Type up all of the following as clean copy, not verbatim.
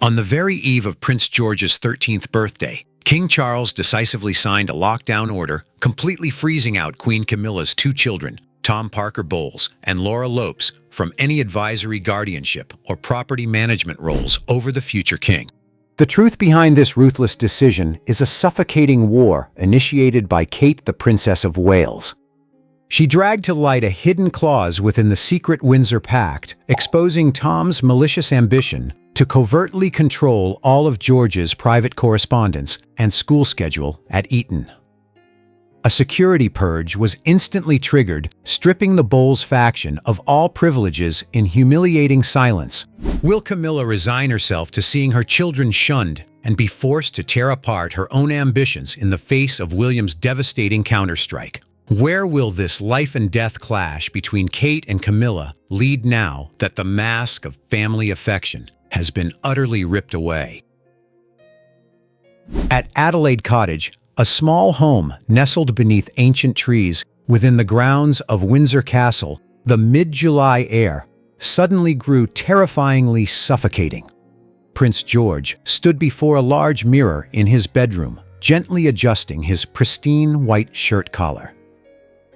On the very eve of Prince George's 13th birthday, King Charles decisively signed a lockdown order, completely freezing out Queen Camilla's two children, Tom Parker Bowles and Laura Lopes, from any advisory guardianship or property management roles over the future king. The truth behind this ruthless decision is a suffocating war initiated by Kate, the Princess of Wales. She dragged to light a hidden clause within the secret Windsor Pact, exposing Tom's malicious ambition to covertly control all of George's private correspondence and school schedule at Eton. A security purge was instantly triggered, stripping the Bowles faction of all privileges in humiliating silence. Will Camilla resign herself to seeing her children shunned and be forced to tear apart her own ambitions in the face of William's devastating counterstrike? Where will this life-and-death clash between Kate and Camilla lead now that the mask of family affection has been utterly ripped away? At Adelaide Cottage, a small home nestled beneath ancient trees within the grounds of Windsor Castle, the mid-July air suddenly grew terrifyingly suffocating. Prince George stood before a large mirror in his bedroom, gently adjusting his pristine white shirt collar.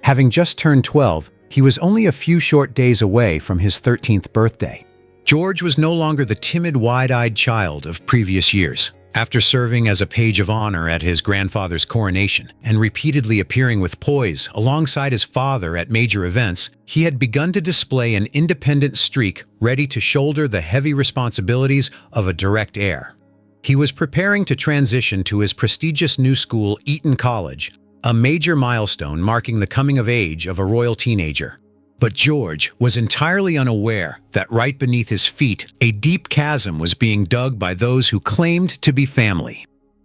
Having just turned 12, he was only a few short days away from his 13th birthday. George was no longer the timid, wide-eyed child of previous years. After serving as a page of honor at his grandfather's coronation and repeatedly appearing with poise alongside his father at major events, he had begun to display an independent streak ready to shoulder the heavy responsibilities of a direct heir. He was preparing to transition to his prestigious new school, Eton College, a major milestone marking the coming of age of a royal teenager. But George was entirely unaware that right beneath his feet, a deep chasm was being dug by those who claimed to be family.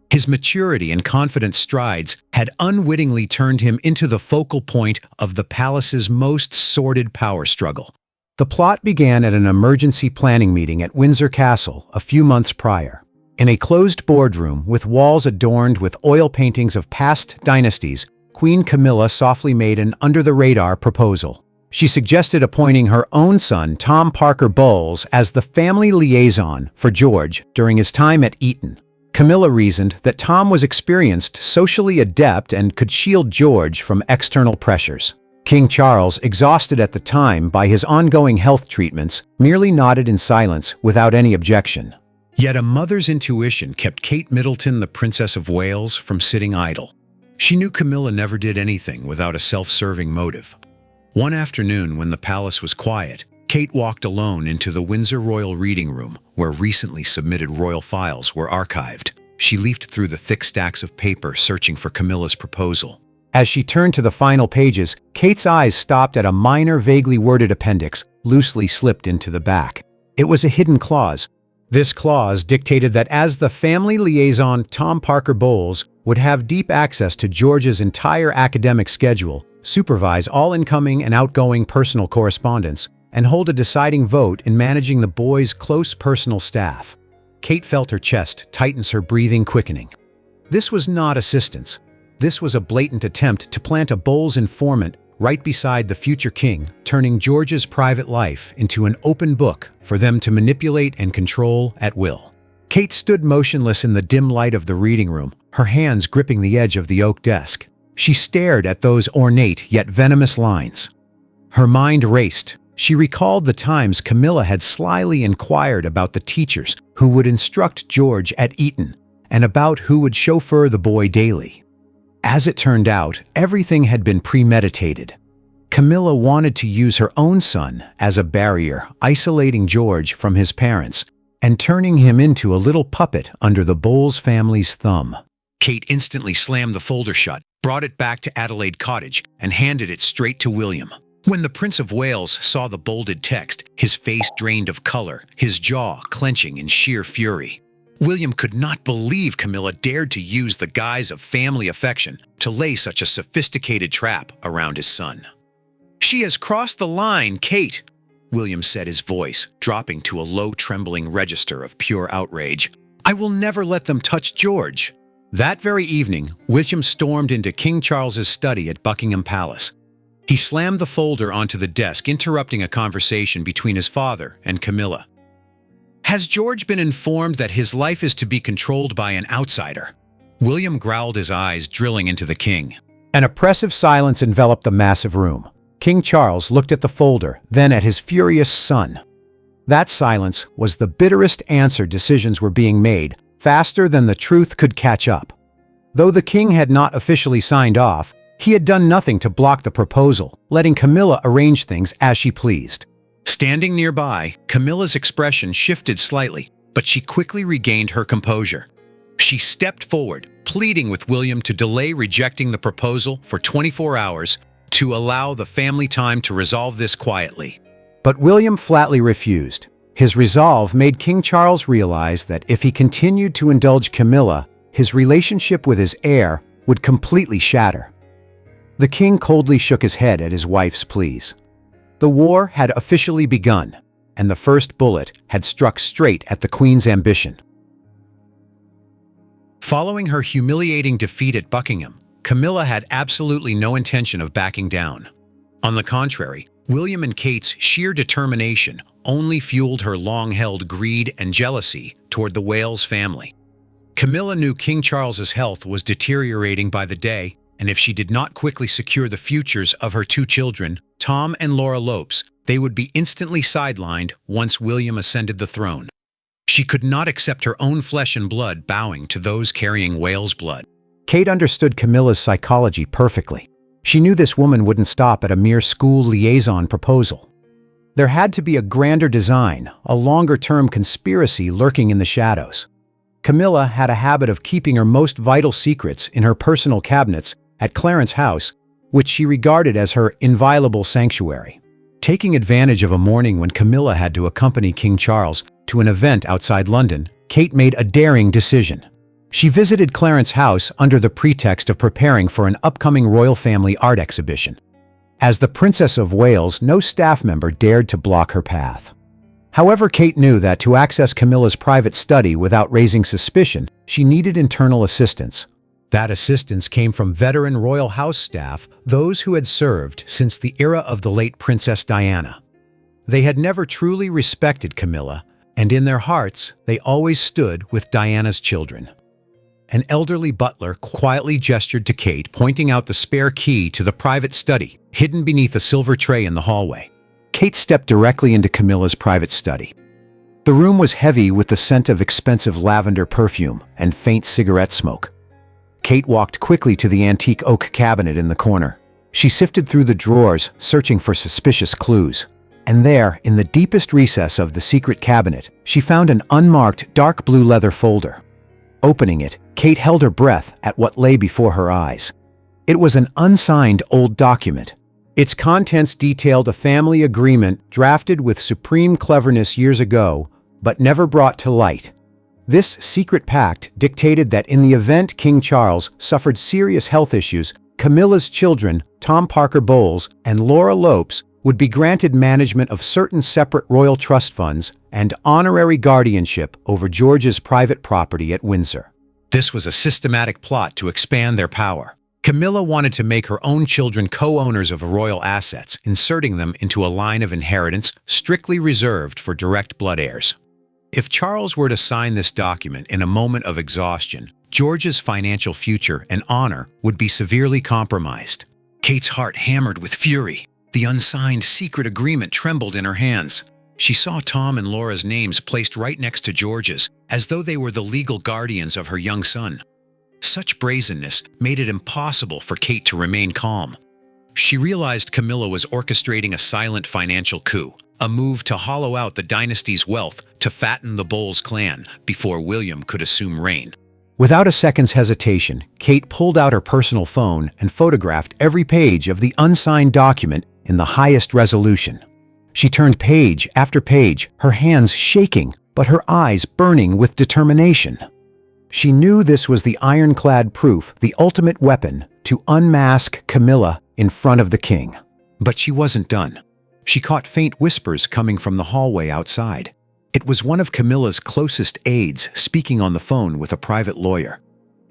His maturity and confident strides had unwittingly turned him into the focal point of the palace's most sordid power struggle. The plot began at an emergency planning meeting at Windsor Castle a few months prior. In a closed boardroom with walls adorned with oil paintings of past dynasties, Queen Camilla softly made an under-the-radar proposal. She suggested appointing her own son, Tom Parker Bowles, as the family liaison for George during his time at Eton. Camilla reasoned that Tom was experienced, socially adept, and could shield George from external pressures. King Charles, exhausted at the time by his ongoing health treatments, merely nodded in silence without any objection. Yet a mother's intuition kept Kate Middleton, the Princess of Wales, from sitting idle. She knew Camilla never did anything without a self-serving motive. One afternoon, when the palace was quiet, Kate walked alone into the Windsor Royal Reading Room, where recently submitted royal files were archived. She leafed through the thick stacks of paper, searching for Camilla's proposal. As she turned to the final pages, Kate's eyes stopped at a minor, vaguely worded appendix, loosely slipped into the back. It was a hidden clause. This clause dictated that as the family liaison, Tom Parker Bowles would have deep access to George's entire academic schedule, supervise all incoming and outgoing personal correspondence, and hold a deciding vote in managing the boy's close personal staff. Kate felt her chest tighten, her breathing quickening. This was not assistance. This was a blatant attempt to plant a Bowles informant right beside the future king, turning George's private life into an open book for them to manipulate and control at will. Kate stood motionless in the dim light of the reading room, her hands gripping the edge of the oak desk. She stared at those ornate yet venomous lines. Her mind raced. She recalled the times Camilla had slyly inquired about the teachers who would instruct George at Eton, and about who would chauffeur the boy daily. As it turned out, everything had been premeditated. Camilla wanted to use her own son as a barrier, isolating George from his parents, and turning him into a little puppet under the Bowles family's thumb. Kate instantly slammed the folder shut, brought it back to Adelaide Cottage, and handed it straight to William. When the Prince of Wales saw the bolded text, his face drained of color, his jaw clenching in sheer fury. William could not believe Camilla dared to use the guise of family affection to lay such a sophisticated trap around his son. "She has crossed the line, Kate," William said, his voice dropping to a low, trembling register of pure outrage. "I will never let them touch George." That very evening, William stormed into King Charles's study at Buckingham Palace. He slammed the folder onto the desk, interrupting a conversation between his father and Camilla. Has George been informed that his life is to be controlled by an outsider? William growled, his eyes drilling into the king. An oppressive silence enveloped the massive room. King Charles looked at the folder, then at his furious son. That silence was the bitterest answer. Decisions were being made, faster than the truth could catch up. Though the king had not officially signed off, he had done nothing to block the proposal, letting Camilla arrange things as she pleased. Standing nearby, Camilla's expression shifted slightly, but she quickly regained her composure. She stepped forward, pleading with William to delay rejecting the proposal for 24 hours to allow the family time to resolve this quietly. But William flatly refused. His resolve made King Charles realize that if he continued to indulge Camilla, his relationship with his heir would completely shatter. The king coldly shook his head at his wife's pleas. The war had officially begun, and the first bullet had struck straight at the queen's ambition. Following her humiliating defeat at Buckingham, Camilla had absolutely no intention of backing down. On the contrary, William and Kate's sheer determination only fueled her long-held greed and jealousy toward the Wales family. Camilla knew King Charles's health was deteriorating by the day, and if she did not quickly secure the futures of her two children, Tom and Laura Lopes, they would be instantly sidelined once William ascended the throne. She could not accept her own flesh and blood bowing to those carrying Wales blood. Kate understood Camilla's psychology perfectly. She knew this woman wouldn't stop at a mere school liaison proposal. There had to be a grander design, a longer-term conspiracy lurking in the shadows. Camilla had a habit of keeping her most vital secrets in her personal cabinets at Clarence House, which she regarded as her inviolable sanctuary. Taking advantage of a morning when Camilla had to accompany King Charles to an event outside London, Kate made a daring decision. She visited Clarence House under the pretext of preparing for an upcoming royal family art exhibition. As the Princess of Wales, no staff member dared to block her path. However, Kate knew that to access Camilla's private study without raising suspicion, she needed internal assistance. That assistance came from veteran royal house staff, those who had served since the era of the late Princess Diana. They had never truly respected Camilla, and in their hearts, they always stood with Diana's children. An elderly butler quietly gestured to Kate, pointing out the spare key to the private study, hidden beneath a silver tray in the hallway. Kate stepped directly into Camilla's private study. The room was heavy with the scent of expensive lavender perfume and faint cigarette smoke. Kate walked quickly to the antique oak cabinet in the corner. She sifted through the drawers, searching for suspicious clues. And there, in the deepest recess of the secret cabinet, she found an unmarked dark blue leather folder. Opening it, Kate held her breath at what lay before her eyes. It was an unsigned old document. Its contents detailed a family agreement drafted with supreme cleverness years ago, but never brought to light. This secret pact dictated that in the event King Charles suffered serious health issues, Camilla's children, Tom Parker Bowles and Laura Lopes, would be granted management of certain separate royal trust funds and honorary guardianship over George's private property at Windsor. This was a systematic plot to expand their power. Camilla wanted to make her own children co-owners of royal assets, inserting them into a line of inheritance strictly reserved for direct blood heirs. If Charles were to sign this document in a moment of exhaustion, George's financial future and honor would be severely compromised. Kate's heart hammered with fury. The unsigned secret agreement trembled in her hands. She saw Tom and Laura's names placed right next to George's, as though they were the legal guardians of her young son. Such brazenness made it impossible for Kate to remain calm. She realized Camilla was orchestrating a silent financial coup, a move to hollow out the dynasty's wealth to fatten the Bowles clan before William could assume reign. Without a second's hesitation, Kate pulled out her personal phone and photographed every page of the unsigned document in the highest resolution. She turned page after page, her hands shaking, but her eyes burning with determination. She knew this was the ironclad proof, the ultimate weapon, to unmask Camilla in front of the king. But she wasn't done. She caught faint whispers coming from the hallway outside. It was one of Camilla's closest aides speaking on the phone with a private lawyer.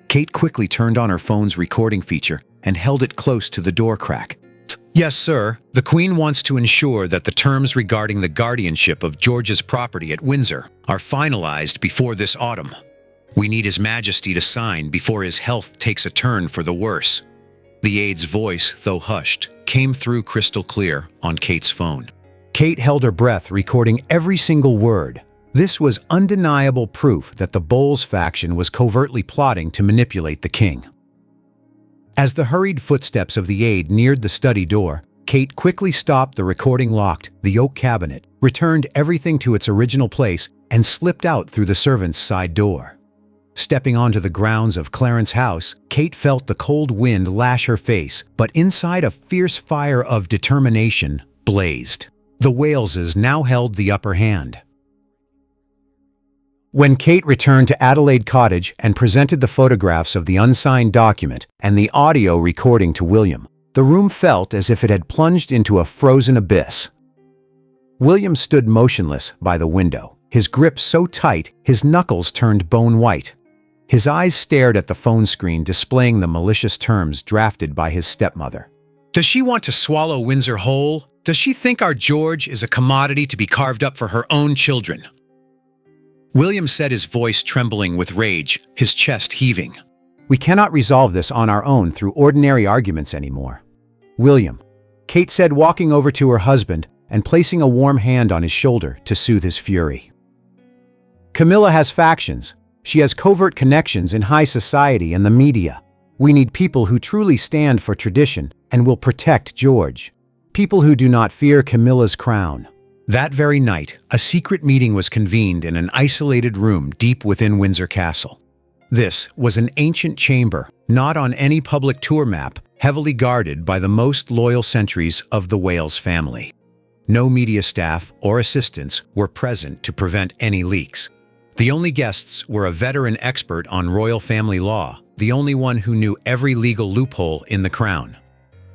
Kate quickly turned on her phone's recording feature and held it close to the door crack. "Yes, sir. The Queen wants to ensure that the terms regarding the guardianship of George's property at Windsor are finalized before this autumn. We need His Majesty to sign before his health takes a turn for the worse." The aide's voice, though hushed, came through crystal clear on Kate's phone. Kate held her breath, recording every single word. This was undeniable proof that the Bowles faction was covertly plotting to manipulate the king. As the hurried footsteps of the aide neared the study door, Kate quickly stopped the recording locked, the oak cabinet, returned everything to its original place, and slipped out through the servants' side door. Stepping onto the grounds of Clarence House, Kate felt the cold wind lash her face, but inside a fierce fire of determination blazed. The Waleses now held the upper hand. When Kate returned to Adelaide Cottage and presented the photographs of the unsigned document and the audio recording to William, the room felt as if it had plunged into a frozen abyss. William stood motionless by the window, his grip so tight his knuckles turned bone white. His eyes stared at the phone screen displaying the malicious terms drafted by his stepmother. "Does she want to swallow Windsor whole? Does she think our George is a commodity to be carved up for her own children?" William said, his voice trembling with rage, his chest heaving. "We cannot resolve this on our own through ordinary arguments anymore. William," Kate said, walking over to her husband and placing a warm hand on his shoulder to soothe his fury. "Camilla has factions. She has covert connections in high society and the media. We need people who truly stand for tradition and will protect George. People who do not fear Camilla's crown." That very night, a secret meeting was convened in an isolated room deep within Windsor Castle. This was an ancient chamber, not on any public tour map, heavily guarded by the most loyal sentries of the Wales family. No media staff or assistants were present to prevent any leaks. The only guests were a veteran expert on royal family law, the only one who knew every legal loophole in the crown,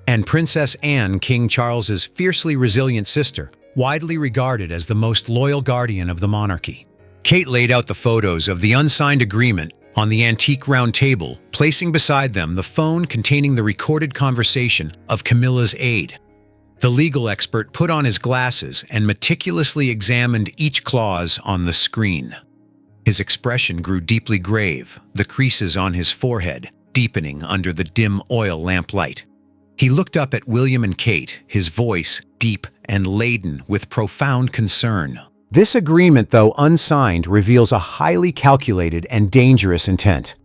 and Princess Anne, King Charles's fiercely resilient sister, widely regarded as the most loyal guardian of the monarchy. Kate laid out the photos of the unsigned agreement on the antique round table, placing beside them the phone containing the recorded conversation of Camilla's aide. The legal expert put on his glasses and meticulously examined each clause on the screen. His expression grew deeply grave, the creases on his forehead deepening under the dim oil lamplight. He looked up at William and Kate, his voice deep and laden with profound concern. "This agreement, though unsigned, reveals a highly calculated and dangerous intent.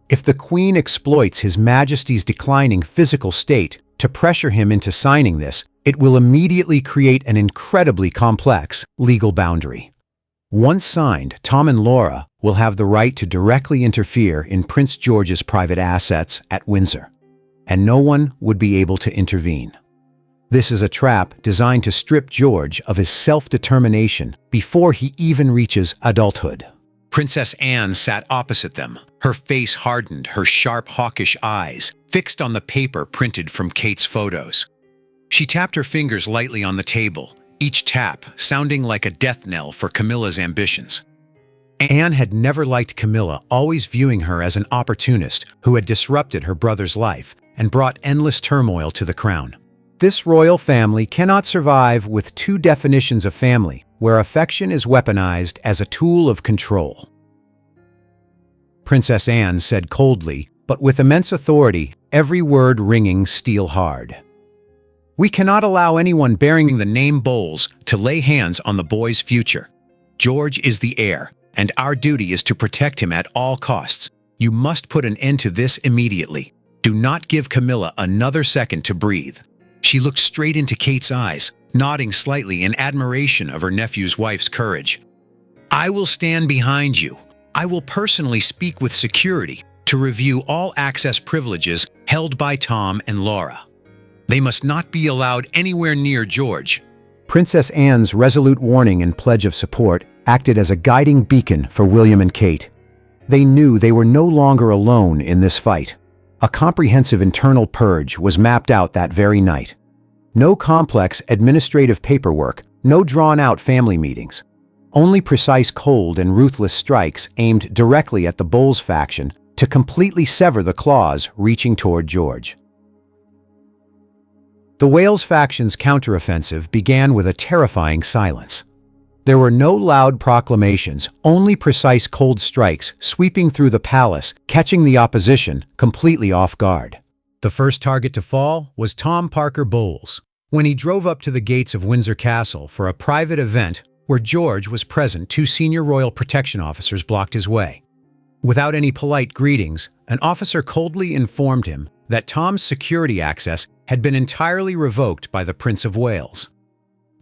If the Queen exploits His Majesty's declining physical state to pressure him into signing this, it will immediately create an incredibly complex legal boundary. Once signed, Tom and Laura will have the right to directly interfere in Prince George's private assets at Windsor, and no one would be able to intervene. This is a trap designed to strip George of his self-determination before he even reaches adulthood." Princess Anne sat opposite them, her face hardened, her sharp, hawkish eyes fixed on the paper printed from Kate's photos. She tapped her fingers lightly on the table, each tap sounding like a death knell for Camilla's ambitions. Anne had never liked Camilla, always viewing her as an opportunist who had disrupted her brother's life and brought endless turmoil to the crown. This royal family cannot survive with two definitions of family, where affection is weaponized as a tool of control. Princess Anne said coldly, but with immense authority, every word ringing steel hard. "We cannot allow anyone bearing the name Bowles to lay hands on the boy's future. George is the heir, and our duty is to protect him at all costs. You must put an end to this immediately. Do not give Camilla another second to breathe." She looked straight into Kate's eyes, nodding slightly in admiration of her nephew's wife's courage. "I will stand behind you. I will personally speak with security to review all access privileges held by Tom and Laura. They must not be allowed anywhere near George." Princess Anne's resolute warning and pledge of support acted as a guiding beacon for William and Kate. They knew they were no longer alone in this fight. A comprehensive internal purge was mapped out that very night. No complex administrative paperwork, no drawn-out family meetings. Only precise, cold, and ruthless strikes aimed directly at the Bowles faction to completely sever the claws reaching toward George. The Wales faction's counteroffensive began with a terrifying silence. There were no loud proclamations, only precise cold strikes sweeping through the palace, catching the opposition completely off guard. The first target to fall was Tom Parker Bowles, when he drove up to the gates of Windsor Castle for a private event where George was present. Two senior royal protection officers blocked his way. Without any polite greetings, an officer coldly informed him that Tom's security access had been entirely revoked by the Prince of Wales.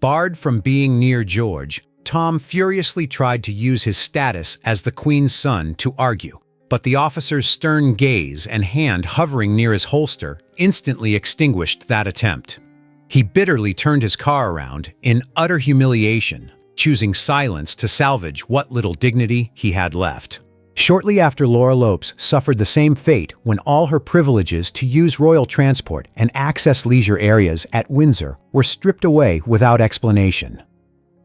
Barred from being near George, Tom furiously tried to use his status as the Queen's son to argue, but the officer's stern gaze and hand hovering near his holster instantly extinguished that attempt. He bitterly turned his car around in utter humiliation, choosing silence to salvage what little dignity he had left. Shortly after, Laura Lopes suffered the same fate when all her privileges to use royal transport and access leisure areas at Windsor were stripped away without explanation.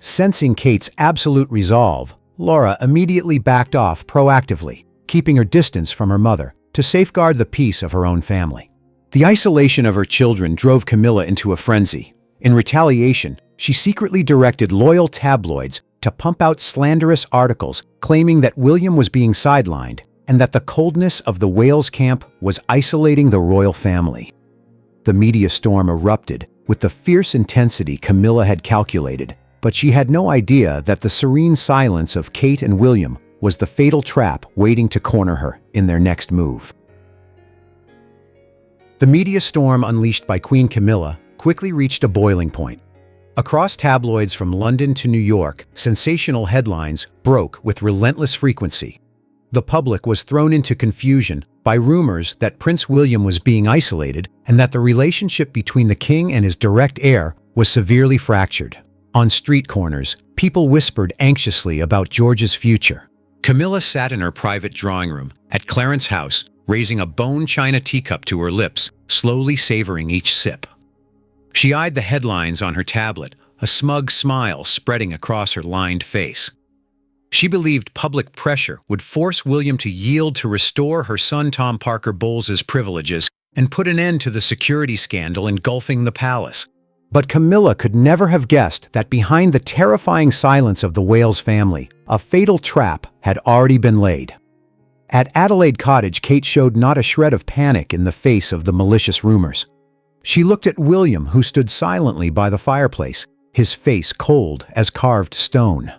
Sensing Kate's absolute resolve, Laura immediately backed off proactively, keeping her distance from her mother to safeguard the peace of her own family. The isolation of her children drove Camilla into a frenzy. In retaliation, she secretly directed loyal tabloids to pump out slanderous articles claiming that William was being sidelined and that the coldness of the Wales camp was isolating the royal family. The media storm erupted with the fierce intensity Camilla had calculated, but she had no idea that the serene silence of Kate and William was the fatal trap waiting to corner her in their next move. The media storm unleashed by Queen Camilla quickly reached a boiling point. Across tabloids from London to New York, sensational headlines broke with relentless frequency. The public was thrown into confusion by rumors that Prince William was being isolated and that the relationship between the king and his direct heir was severely fractured. On street corners, people whispered anxiously about George's future. Camilla sat in her private drawing room at Clarence House, raising a bone china teacup to her lips, slowly savoring each sip. She eyed the headlines on her tablet, a smug smile spreading across her lined face. She believed public pressure would force William to yield to restore her son Tom Parker Bowles's privileges and put an end to the security scandal engulfing the palace. But Camilla could never have guessed that behind the terrifying silence of the Wales family, a fatal trap had already been laid. At Adelaide Cottage, Kate showed not a shred of panic in the face of the malicious rumors. She looked at William, who stood silently by the fireplace, his face cold as carved stone.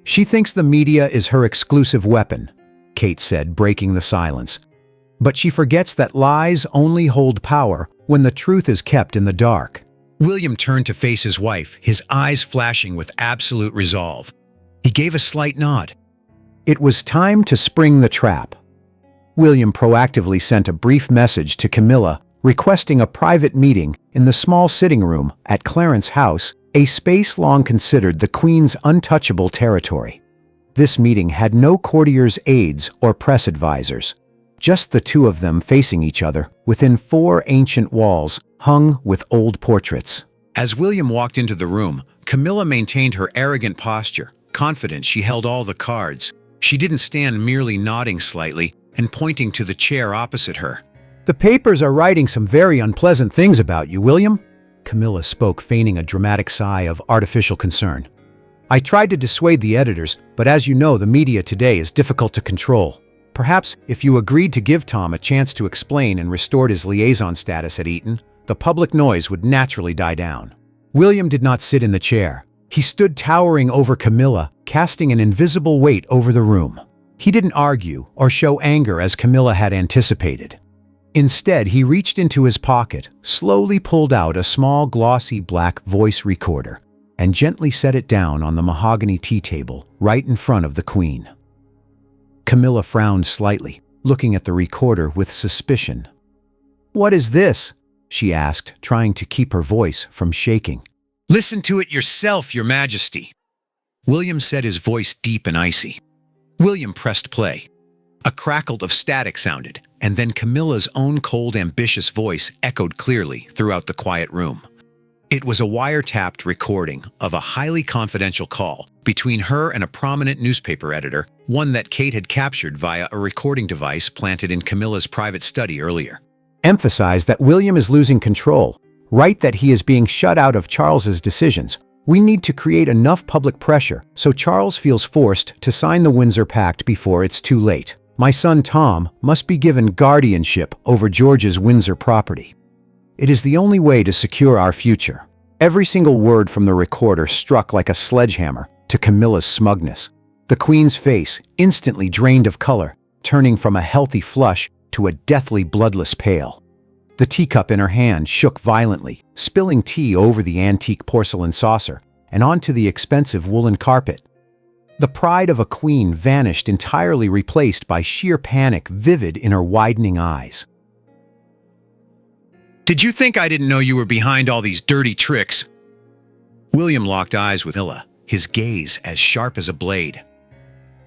"She thinks the media is her exclusive weapon," Kate said, breaking the silence. "But she forgets that lies only hold power when the truth is kept in the dark." William turned to face his wife, his eyes flashing with absolute resolve. He gave a slight nod. It was time to spring the trap. William proactively sent a brief message to Camilla, requesting a private meeting in the small sitting room at Clarence House, a space long considered the Queen's untouchable territory. This meeting had no courtiers, aides, or press advisors. Just the two of them facing each other within 4 ancient walls hung with old portraits. As William walked into the room, Camilla maintained her arrogant posture, confident she held all the cards. She didn't stand merely nodding slightly and pointing to the chair opposite her. "The papers are writing some very unpleasant things about you, William," Camilla spoke, feigning a dramatic sigh of artificial concern. "I tried to dissuade the editors, but as you know, the media today is difficult to control. Perhaps if you agreed to give Tom a chance to explain and restored his liaison status at Eton, the public noise would naturally die down." William did not sit in the chair. He stood towering over Camilla, casting an invisible weight over the room. He didn't argue or show anger as Camilla had anticipated. Instead, he reached into his pocket, slowly pulled out a small glossy black voice recorder, and gently set it down on the mahogany tea table right in front of the Queen. Camilla frowned slightly, looking at the recorder with suspicion. "What is this?" she asked, trying to keep her voice from shaking. "Listen to it yourself, Your Majesty," William said, his voice deep and icy. William pressed play. A crackle of static sounded, and then Camilla's own cold, ambitious voice echoed clearly throughout the quiet room. It was a wiretapped recording of a highly confidential call between her and a prominent newspaper editor, one that Kate had captured via a recording device planted in Camilla's private study earlier. "Emphasize that William is losing control. Write that he is being shut out of Charles's decisions. We need to create enough public pressure so Charles feels forced to sign the Windsor Pact before it's too late. My son Tom must be given guardianship over George's Windsor property. It is the only way to secure our future." Every single word from the recorder struck like a sledgehammer to Camilla's smugness. The Queen's face instantly drained of color, turning from a healthy flush to a deathly bloodless pale. The teacup in her hand shook violently, spilling tea over the antique porcelain saucer and onto the expensive woolen carpet. The pride of a queen vanished entirely, replaced by sheer panic vivid in her widening eyes. "Did you think I didn't know you were behind all these dirty tricks?" William locked eyes with Camilla, his gaze as sharp as a blade.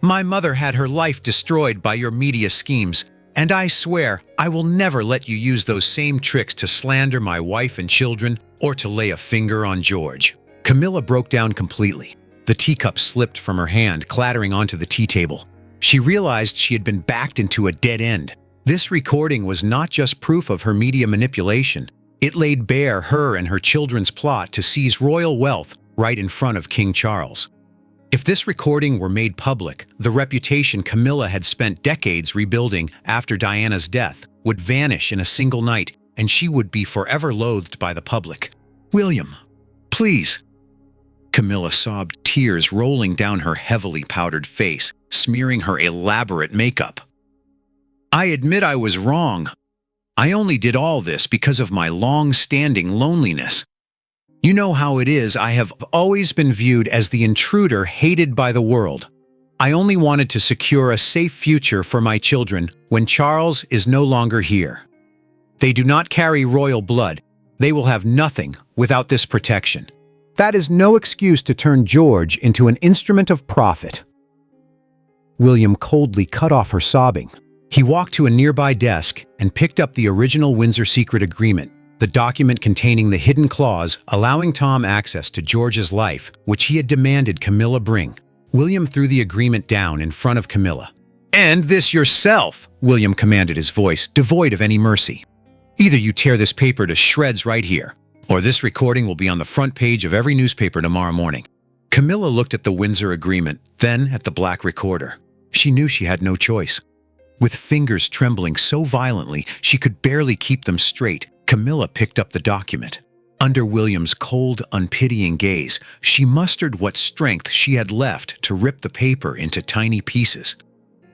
"My mother had her life destroyed by your media schemes, and I swear I will never let you use those same tricks to slander my wife and children or to lay a finger on George." Camilla broke down completely. The teacup slipped from her hand, clattering onto the tea table. She realized she had been backed into a dead end. This recording was not just proof of her media manipulation. It laid bare her and her children's plot to seize royal wealth right in front of King Charles. If this recording were made public, the reputation Camilla had spent decades rebuilding after Diana's death would vanish in a single night, and she would be forever loathed by the public. "William, please." Camilla sobbed, tears rolling down her heavily powdered face, smearing her elaborate makeup. "I admit I was wrong. I only did all this because of my long-standing loneliness. You know how it is, I have always been viewed as the intruder hated by the world. I only wanted to secure a safe future for my children when Charles is no longer here. They do not carry royal blood. They will have nothing without this protection." That is no excuse to turn George into an instrument of profit. William coldly cut off her sobbing. He walked to a nearby desk and picked up the original Windsor Secret Agreement, the document containing the hidden clause allowing Tom access to George's life, which he had demanded Camilla bring. William threw the agreement down in front of Camilla. "End this yourself," William commanded, his voice devoid of any mercy. "Either you tear this paper to shreds right here, or this recording will be on the front page of every newspaper tomorrow morning." Camilla looked at the Windsor Agreement, then at the black recorder. She knew she had no choice. With fingers trembling so violently she could barely keep them straight, Camilla picked up the document. Under William's cold, unpitying gaze, she mustered what strength she had left to rip the paper into tiny pieces.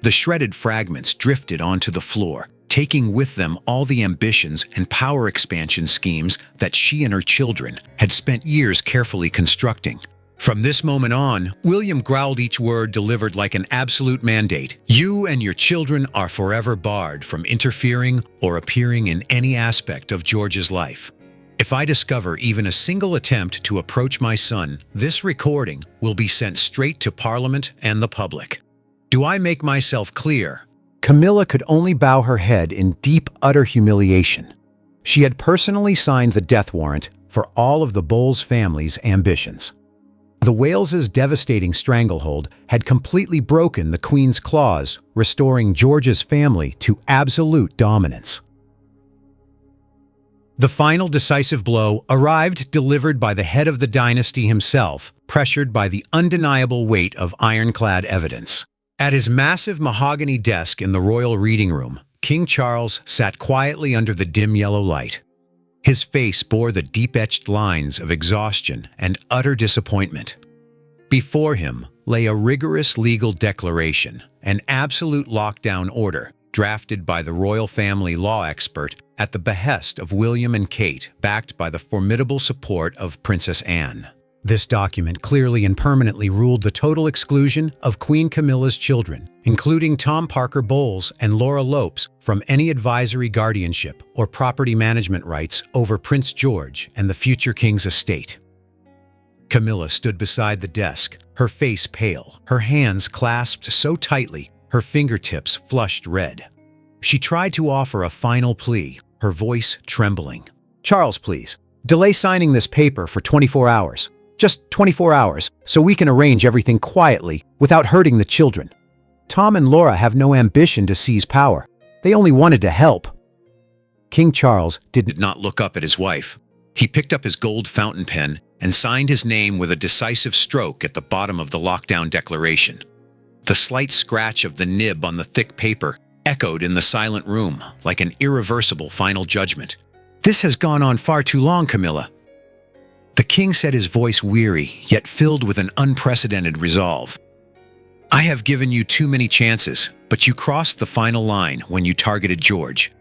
The shredded fragments drifted onto the floor, taking with them all the ambitions and power expansion schemes that she and her children had spent years carefully constructing. From this moment on, William growled each word delivered like an absolute mandate. "You and your children are forever barred from interfering or appearing in any aspect of George's life. If I discover even a single attempt to approach my son, this recording will be sent straight to Parliament and the public. Do I make myself clear?" Camilla could only bow her head in deep, utter humiliation. She had personally signed the death warrant for all of the Bowles family's ambitions. The Wales's devastating stranglehold had completely broken the Queen's claws, restoring George's family to absolute dominance. The final decisive blow arrived delivered by the head of the dynasty himself, pressured by the undeniable weight of ironclad evidence. At his massive mahogany desk in the royal reading room, King Charles sat quietly under the dim yellow light. His face bore the deep-etched lines of exhaustion and utter disappointment. Before him lay a rigorous legal declaration, an absolute lockdown order drafted by the royal family law expert at the behest of William and Kate, backed by the formidable support of Princess Anne. This document clearly and permanently ruled the total exclusion of Queen Camilla's children, including Tom Parker Bowles and Laura Lopes, from any advisory guardianship or property management rights over Prince George and the future king's estate. Camilla stood beside the desk, her face pale, her hands clasped so tightly her fingertips flushed red. She tried to offer a final plea, her voice trembling. "Charles, please, delay signing this paper for 24 hours. Just 24 hours, so we can arrange everything quietly without hurting the children. Tom and Laura have no ambition to seize power. They only wanted to help." King Charles did Did not look up at his wife. He picked up his gold fountain pen and signed his name with a decisive stroke at the bottom of the lockdown declaration. The slight scratch of the nib on the thick paper echoed in the silent room like an irreversible final judgment. "This has gone on far too long, Camilla." The king said, his voice weary, yet filled with an unprecedented resolve. "I have given you too many chances, but you crossed the final line when you targeted George.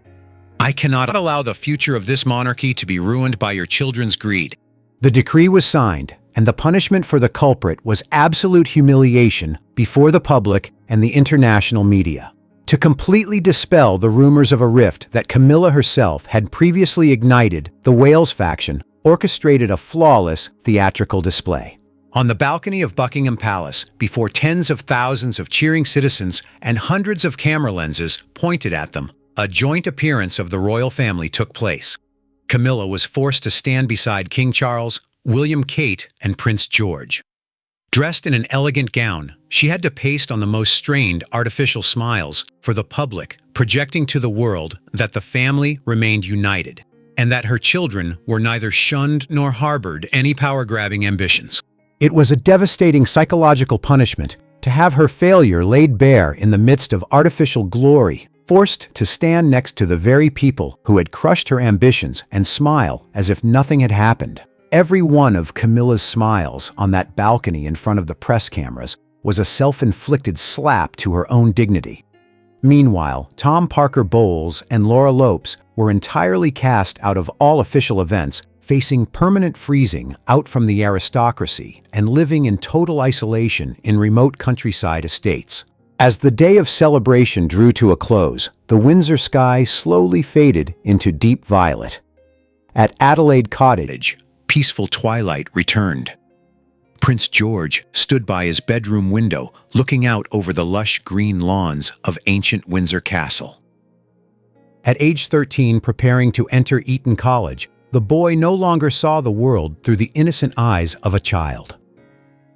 I cannot allow the future of this monarchy to be ruined by your children's greed." The decree was signed, and the punishment for the culprit was absolute humiliation before the public and the international media. To completely dispel the rumors of a rift that Camilla herself had previously ignited, the Wales faction orchestrated a flawless theatrical display. On the balcony of Buckingham Palace, before tens of thousands of cheering citizens and hundreds of camera lenses pointed at them, a joint appearance of the royal family took place. Camilla was forced to stand beside King Charles, William Kate, and Prince George. Dressed in an elegant gown, she had to paste on the most strained artificial smiles for the public, projecting to the world that the family remained united, and that her children were neither shunned nor harbored any power-grabbing ambitions. It was a devastating psychological punishment to have her failure laid bare in the midst of artificial glory, forced to stand next to the very people who had crushed her ambitions and smile as if nothing had happened. Every one of Camilla's smiles on that balcony in front of the press cameras was a self-inflicted slap to her own dignity. Meanwhile, Tom Parker Bowles and Laura Lopes were entirely cast out of all official events, facing permanent freezing out from the aristocracy and living in total isolation in remote countryside estates. As the day of celebration drew to a close, the Windsor sky slowly faded into deep violet. At Adelaide Cottage, peaceful twilight returned. Prince George stood by his bedroom window, looking out over the lush green lawns of ancient Windsor Castle. At age 13, preparing to enter Eton College, the boy no longer saw the world through the innocent eyes of a child.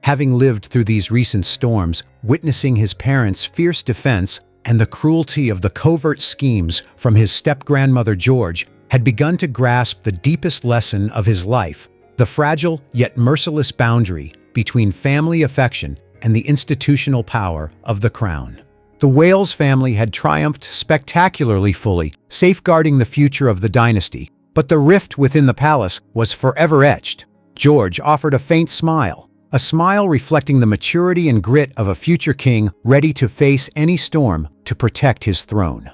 Having lived through these recent storms, witnessing his parents' fierce defense and the cruelty of the covert schemes from his step-grandmother George, had begun to grasp the deepest lesson of his life, the fragile yet merciless boundary between family affection and the institutional power of the crown. The Wales family had triumphed spectacularly fully, safeguarding the future of the dynasty, but the rift within the palace was forever etched. George offered a faint smile, a smile reflecting the maturity and grit of a future king ready to face any storm to protect his throne.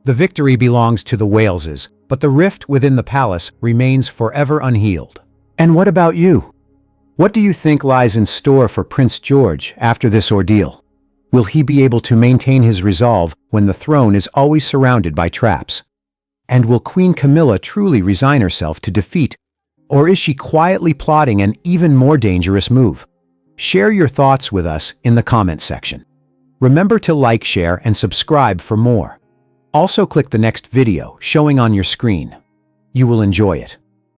The victory belongs to the Waleses, but the rift within the palace remains forever unhealed. And what about you? What do you think lies in store for Prince George after this ordeal? Will he be able to maintain his resolve when the throne is always surrounded by traps? And will Queen Camilla truly resign herself to defeat? Or is she quietly plotting an even more dangerous move? Share your thoughts with us in the comment section. Remember to like, share, and subscribe for more. Also click the next video showing on your screen. You will enjoy it.